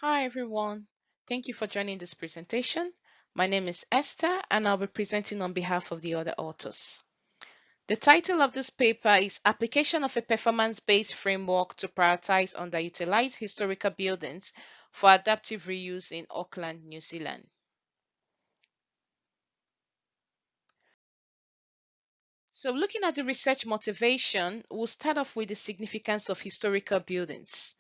Hi everyone. Thank you for joining this presentation. My name is Esther and I'll be presenting on behalf of the other authors. The title of this paper is Application of a Performance-Based Framework to Prioritize Underutilized Historical Buildings for Adaptive Reuse in Auckland, New Zealand. So looking at the research motivation, we'll start off with the significance of historical buildings.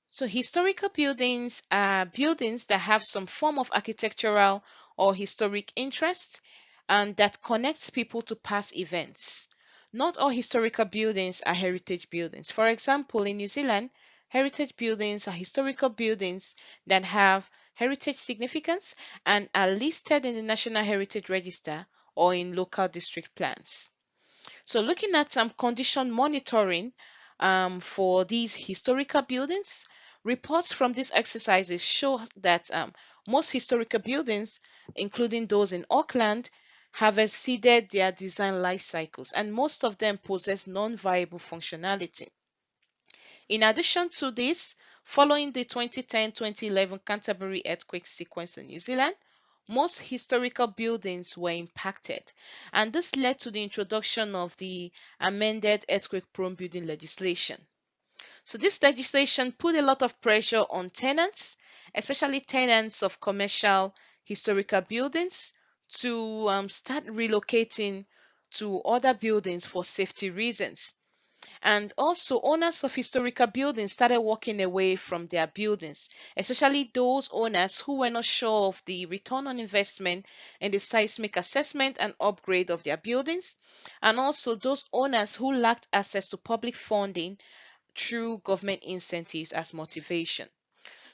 So historical buildings are buildings that have some form of architectural or historic interest and that connects people to past events. Not all historical buildings are heritage buildings. For example, in New Zealand, heritage buildings are historical buildings that have heritage significance and are listed in the National Heritage Register or in local district plans. So looking at some condition monitoring for these historical buildings, reports from these exercises show that most historical buildings, including those in Auckland, have exceeded their design life cycles, and most of them possess non-viable functionality. In addition to this, following the 2010-2011 Canterbury earthquake sequence in New Zealand, most historical buildings were impacted, and this led to the introduction of the amended earthquake-prone building legislation. So this legislation put a lot of pressure on tenants, especially tenants of commercial historical buildings, to start relocating to other buildings for safety reasons. And also, owners of historical buildings started walking away from their buildings, especially those owners who were not sure of the return on investment in the seismic assessment and upgrade of their buildings, and also those owners who lacked access to public funding through government incentives as motivation.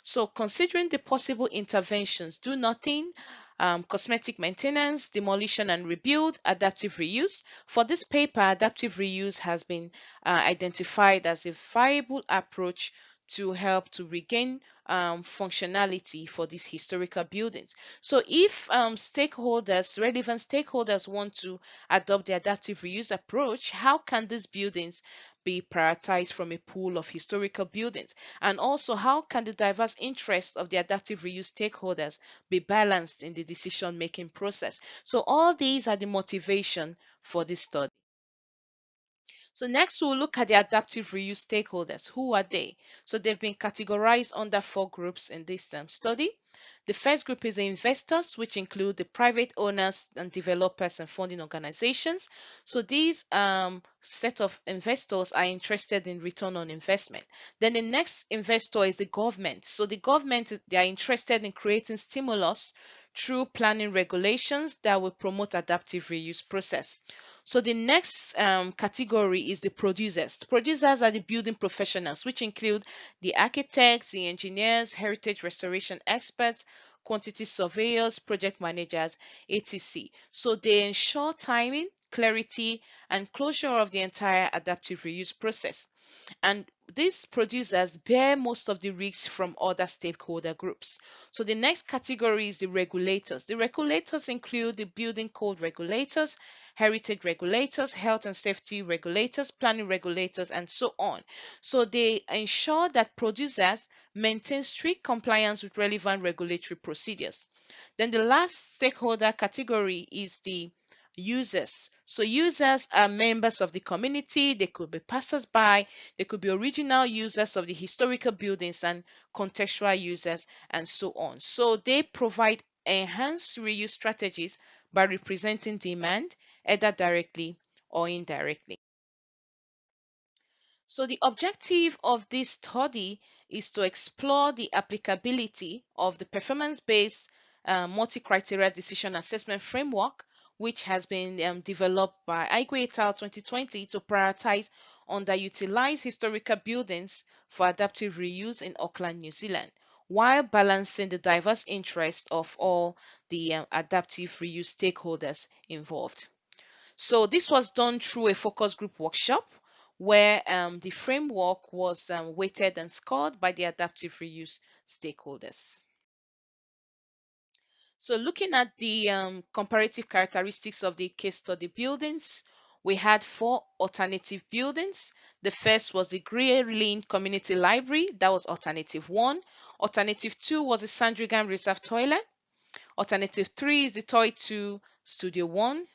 So considering the possible interventions, do nothing, cosmetic maintenance, demolition and rebuild, adaptive reuse. For this paper, adaptive reuse has been identified as a viable approach to help to regain functionality for these historical buildings. So if relevant stakeholders want to adopt the adaptive reuse approach, how can these buildings be prioritized from a pool of historical buildings? And also, how can the diverse interests of the adaptive reuse stakeholders be balanced in the decision-making process? So all these are the motivation for this study. So next we'll look at the adaptive reuse stakeholders. Who are they? So they've been categorized under four groups in this study. The first group is the investors, which include the private owners and developers and funding organizations. So these set of investors are interested in return on investment. Then the next investor is the government. So the government, they are interested in creating stimulus through planning regulations that will promote adaptive reuse process. So the next category is the producers. Producers are the building professionals, which include the architects, the engineers, heritage restoration experts, quantity surveyors, project managers, etc. So they ensure timing, clarity, and closure of the entire adaptive reuse process. And these producers bear most of the risks from other stakeholder groups. So the next category is the regulators. The regulators include the building code regulators, heritage regulators, health and safety regulators, planning regulators, and so on. So they ensure that producers maintain strict compliance with relevant regulatory procedures. Then the last stakeholder category is the users. So users are members of the community. They could be passers-by, they could be original users of the historical buildings and contextual users and so on. So they provide enhanced reuse strategies by representing demand either directly or indirectly. So the objective of this study is to explore the applicability of the performance-based multi-criteria decision assessment framework, which has been developed by Igwe et al. 2020 to prioritize underutilized historical buildings for adaptive reuse in Auckland, New Zealand, while balancing the diverse interests of all the adaptive reuse stakeholders involved. So this was done through a focus group workshop where the framework was weighted and scored by the adaptive reuse stakeholders. So looking at the comparative characteristics of the case study buildings, we had 4 alternative buildings. The first was the Greer Lane Community Library. That was alternative 1. Alternative 2 was the Sandringham Reserve Toilet. Alternative 3 is the Toy 2 Studio 1.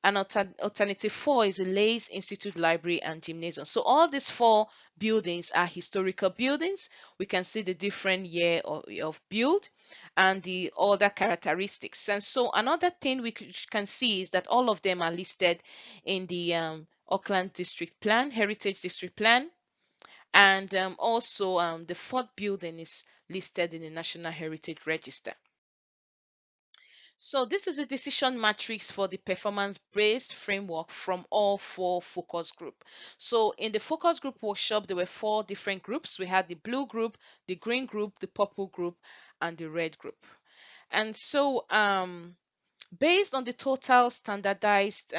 And alternative 4 is the Lays Institute Library and Gymnasium. So all these 4 buildings are historical buildings. We can see the different year of build and the other characteristics. And so another thing we can see is that all of them are listed in the Auckland District Plan, Heritage District Plan. And also the 4th building is listed in the National Heritage Register. So this is a decision matrix for the performance-based framework from all 4 focus group. So in the focus group workshop, there were 4 different groups. We had the blue group, the green group, the purple group, and the red group. And so based on the total standardized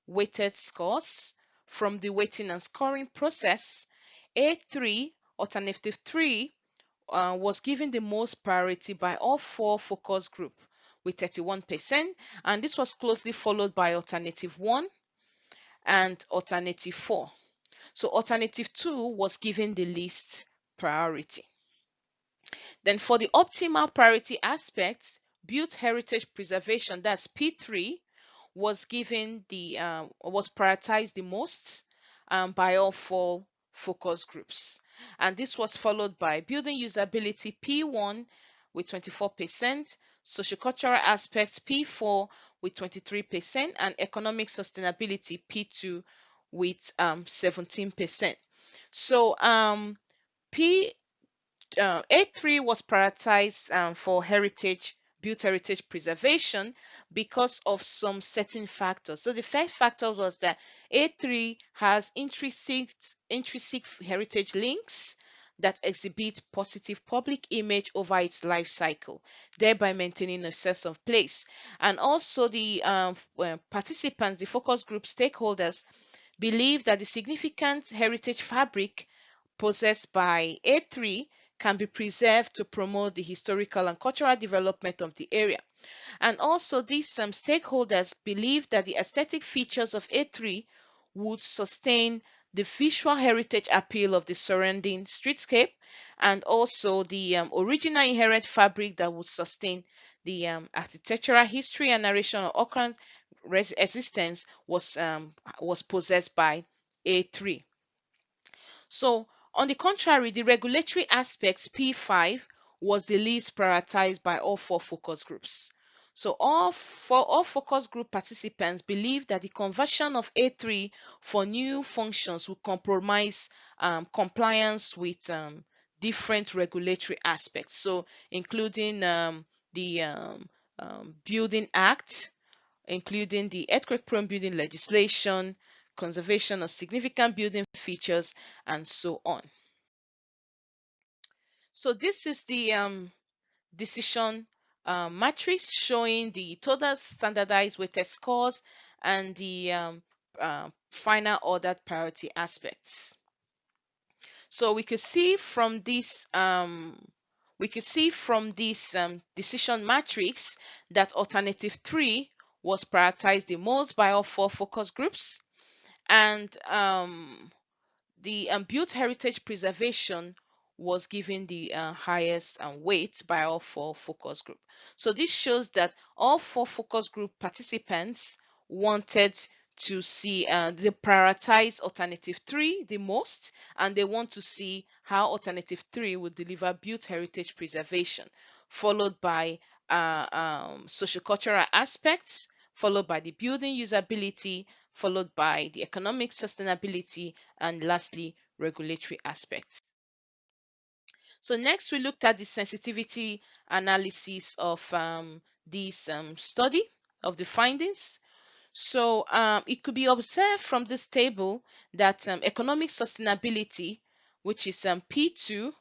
weighted scores from the weighting and scoring process, A3, alternative 3, was given the most priority by all 4 focus group with 31%, and this was closely followed by alternative 1 and alternative 4. So alternative 2 was given the least priority. Then for the optimal priority aspects, built heritage preservation, that's P3, was given the was prioritized the most by all 4 focus groups. And this was followed by building usability P1 with 24%, sociocultural aspects P4 with 23%, and economic sustainability P2 with 17%. So A3 was prioritized for built heritage preservation because of some certain factors. So the first factor was that A3 has intrinsic heritage links that exhibit positive public image over its life cycle, thereby maintaining a sense of place. And also the participants, the focus group stakeholders, believe that the significant heritage fabric possessed by A3 can be preserved to promote the historical and cultural development of the area. And also these stakeholders believe that the aesthetic features of A3 would sustain the visual heritage appeal of the surrounding streetscape, and also the original inherent fabric that would sustain the architectural history and narration of Auckland's existence was possessed by A3. So, on the contrary, the regulatory aspects P5 was the least prioritized by all 4 focus groups. So all focus group participants believe that the conversion of A3 for new functions will compromise compliance with different regulatory aspects. So including the Building Act, including the earthquake-prone building legislation, conservation of significant building features, and so on. So this is the decision matrix showing the total standardized weighted scores and the final ordered priority aspects. So we could see from this decision matrix that alternative 3 was prioritized the most by all 4 focus groups, and the built heritage preservation was given the highest weight by all 4 focus group. So this shows that all 4 focus group participants wanted to see they prioritize alternative 3 the most, and they want to see how alternative 3 would deliver built heritage preservation, followed by sociocultural aspects, followed by the building usability, followed by the economic sustainability, and lastly, regulatory aspects. So next we looked at the sensitivity analysis of this study of the findings. So it could be observed from this table that economic sustainability, which is P2,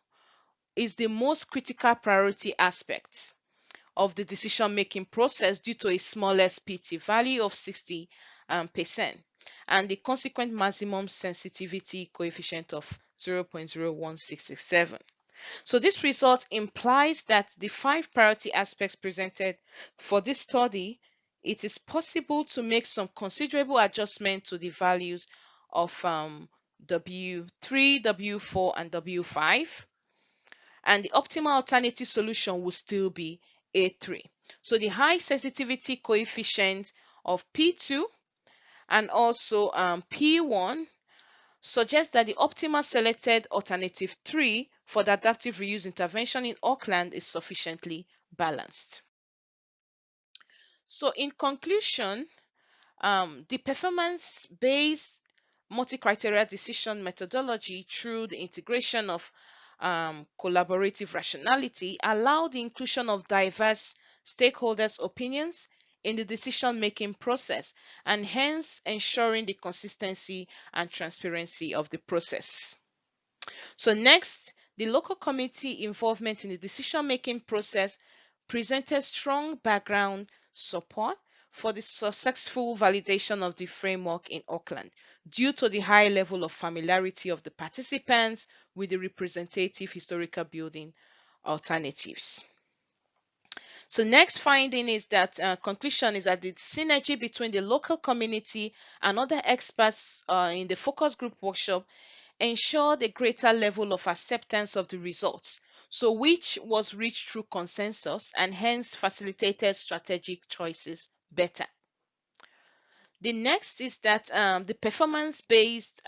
is the most critical priority aspect of the decision-making process due to a smallest PT value of 60%, and the consequent maximum sensitivity coefficient of 0.01667. So this result implies that the 5 priority aspects presented for this study it is possible to make some considerable adjustment to the values of W3, W4, and W5. And the optimal alternative solution will still be A3. So the high sensitivity coefficient of P2 and also P1 suggests that the optimal selected alternative 3 for the adaptive reuse intervention in Auckland is sufficiently balanced. So in conclusion, the performance-based multi-criteria decision methodology through the integration of collaborative rationality allow the inclusion of diverse stakeholders' opinions in the decision-making process and hence ensuring the consistency and transparency of the process. So next, the local committee involvement in the decision-making process presented strong background support for the successful validation of the framework in Auckland due to the high level of familiarity of the participants with the representative historical building alternatives. So next finding is that conclusion is that the synergy between the local community and other experts in the focus group workshop ensured a greater level of acceptance of the results, so which was reached through consensus and hence facilitated strategic choices better. The next is that the performance-based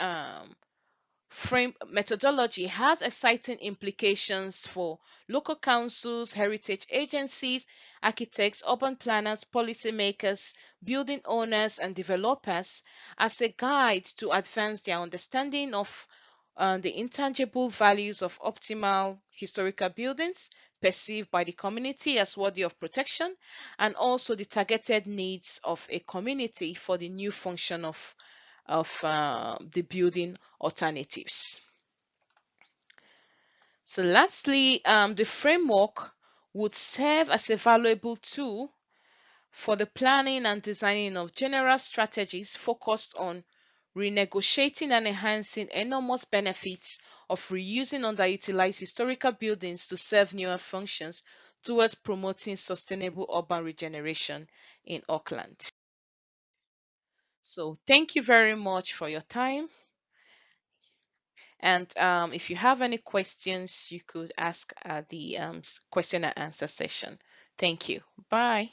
frame methodology has exciting implications for local councils, heritage agencies, architects, urban planners, policymakers, building owners, and developers as a guide to advance their understanding of the intangible values of optimal historical buildings perceived by the community as worthy of protection, and also the targeted needs of a community for the new function of the building alternatives. So lastly, the framework would serve as a valuable tool for the planning and designing of general strategies focused on renegotiating and enhancing enormous benefits of reusing underutilized historical buildings to serve newer functions towards promoting sustainable urban regeneration in Auckland. So thank you very much for your time. And if you have any questions, you could ask at the question and answer session. Thank you. Bye.